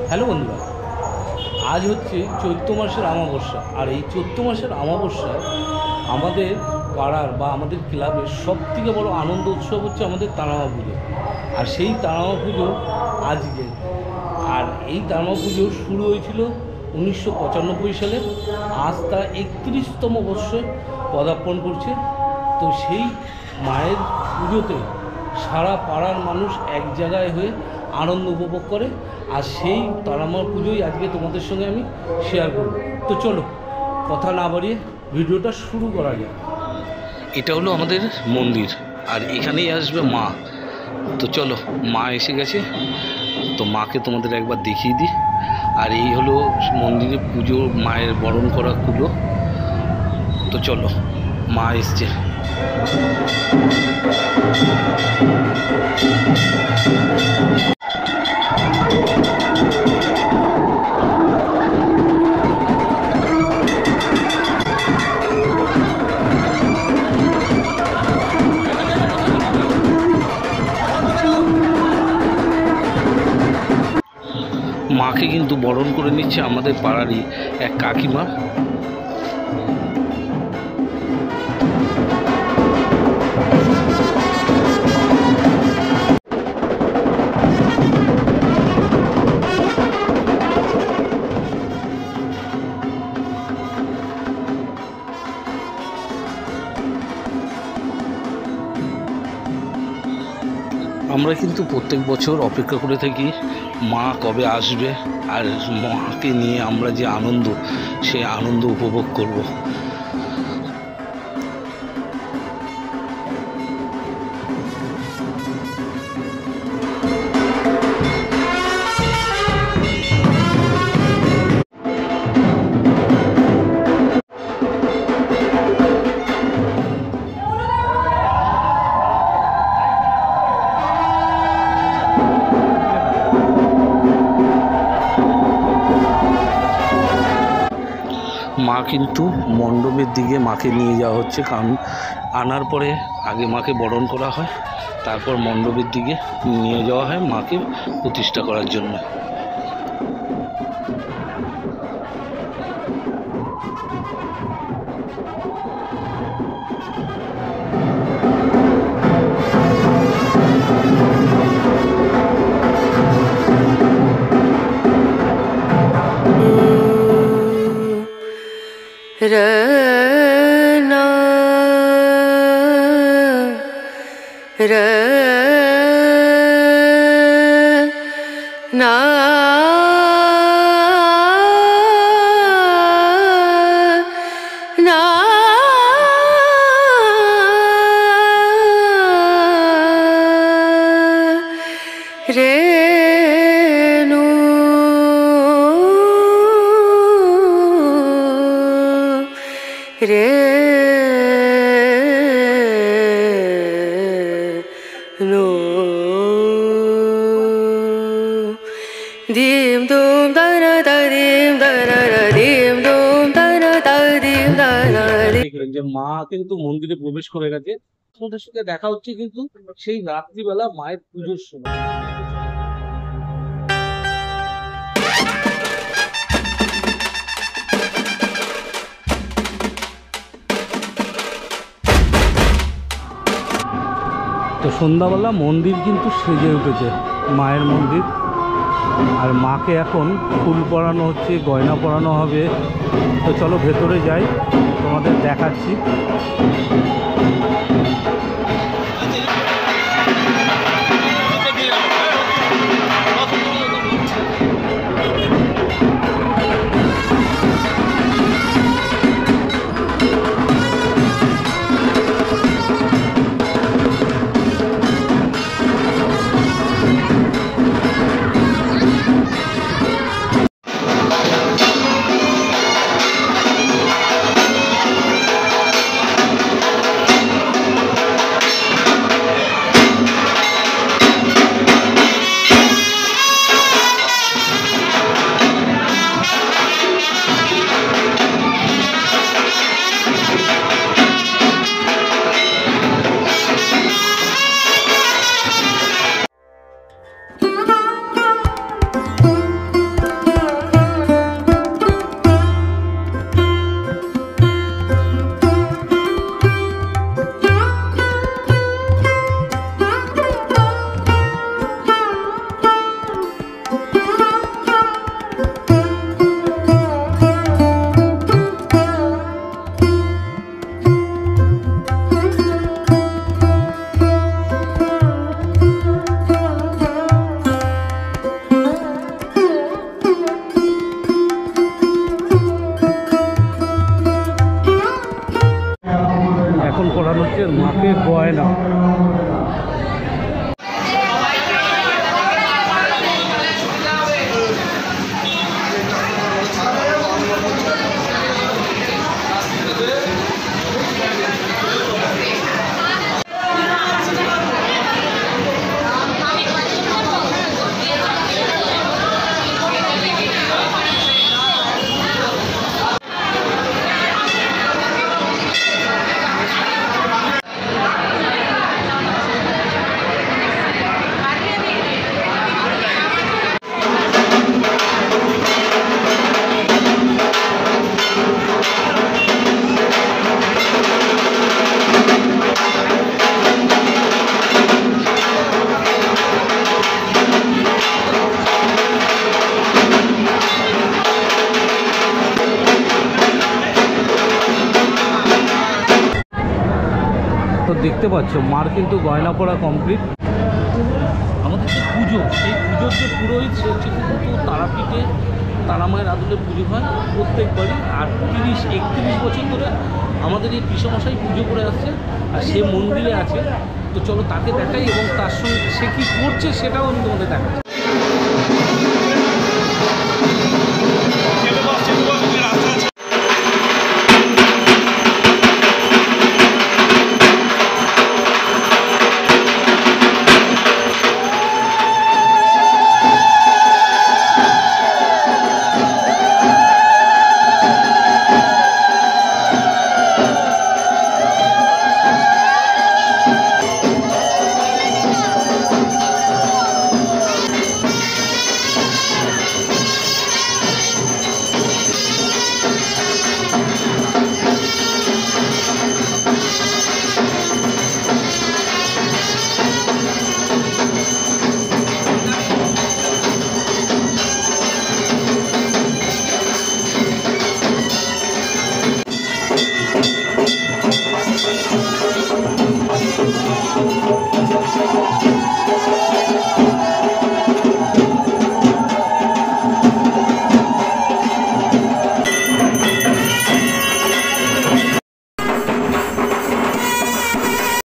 Hello বন্ধুরা, আজ হচ্ছে চৈত্র মাসের অমাবস্যা। আর এই চৈত্র মাসের অমাবস্যায় আমাদের পাড়ার বা আমাদের ক্লাবের সবথেকে বড় আনন্দ উৎসব হচ্ছে আমাদের তারামা পুজো। আর সেই তারামা পুজো আজকে, আর এই তারামা পুজো শুরু হয়েছিল 1995 সালে। আজ তা 31তম বর্ষে পদার্পণ করছে। তো সেই মায়ের পুজোতে সারা পাড়ার মানুষ এক জায়গায় হয়ে আনন্দ উপভোগ করে। আর সেই তারামা পুজোই আজকে তোমাদের সঙ্গে আমি শেয়ার করব। তো চলো কথা না বাড়িয়ে ভিডিওটা শুরু করা যাক। এটা হলো আমাদের মন্দির, আর এখানেই আসবে মা। তো চলো, মা এসে গেছে, তো মাকে তোমাদের একবার দেখিয়ে দিই। আর এই হলো মন্দিরে পুজো, মায়ের বরণ করা কুলো। তো চলো, মা এসছে। মাকে কিন্তু বরণ করে নিচ্ছে আমাদের পাড়ারই এক কাকিমা। আমরা কিন্তু প্রত্যেক বছর অপেক্ষা করে থাকি মা কবে আসবে, আর মাকে নিয়ে আমরা যে আনন্দ, সে আনন্দ উপভোগ করব। মা কিন্তু মণ্ডপের দিকে মাকে নিয়ে যাওয়া হচ্ছে, কারণ আনার পরে আগে মাকে বরণ করা হয়, তারপর মণ্ডপের দিকে নিয়ে যাওয়া হয় মাকে প্রতিষ্ঠা করার জন্য। रना रना ना रेनु रे नो दीम दूम दना दा दीम दना रा दीम दूम दना दा दीम दना দেখলেন যে মা কিন্তু মন্দিরে প্রবেশ করে গেছে। তোমাদের সঙ্গে দেখা হচ্ছে কিন্তু সেই রাত্রিবেলা মায়ের পুজোর সময়। তো সন্ধ্যাবেলা মন্দির কিন্তু সেজে উঠেছে, মায়ের মন্দির। আর মাকে এখন ফুল পরানো হচ্ছে, গয়না পরানো হবে। তো চলো ভেতরে যাই, তোমাদের দেখাচ্ছি। গয়না। তো দেখতে পাচ্ছ মার কিন্তু গয়না পরা কমপ্লিট। আমাদের যে পুজো, সেই পুজোর যে পুরোহিত সে হচ্ছে কিন্তু তারাপীঠে তারা মায়ের আদলে পুজো হয় প্রত্যেকবারই। আর 31 বছর ধরে আমাদের এই পিসমশাই পুজো করে আসছে, আর সে মন্দিরে আছে। তো চলো তাকে দেখাই এবং তার সঙ্গে সে কী করছে সেটাও আমি তোমাদের দেখাচ্ছি।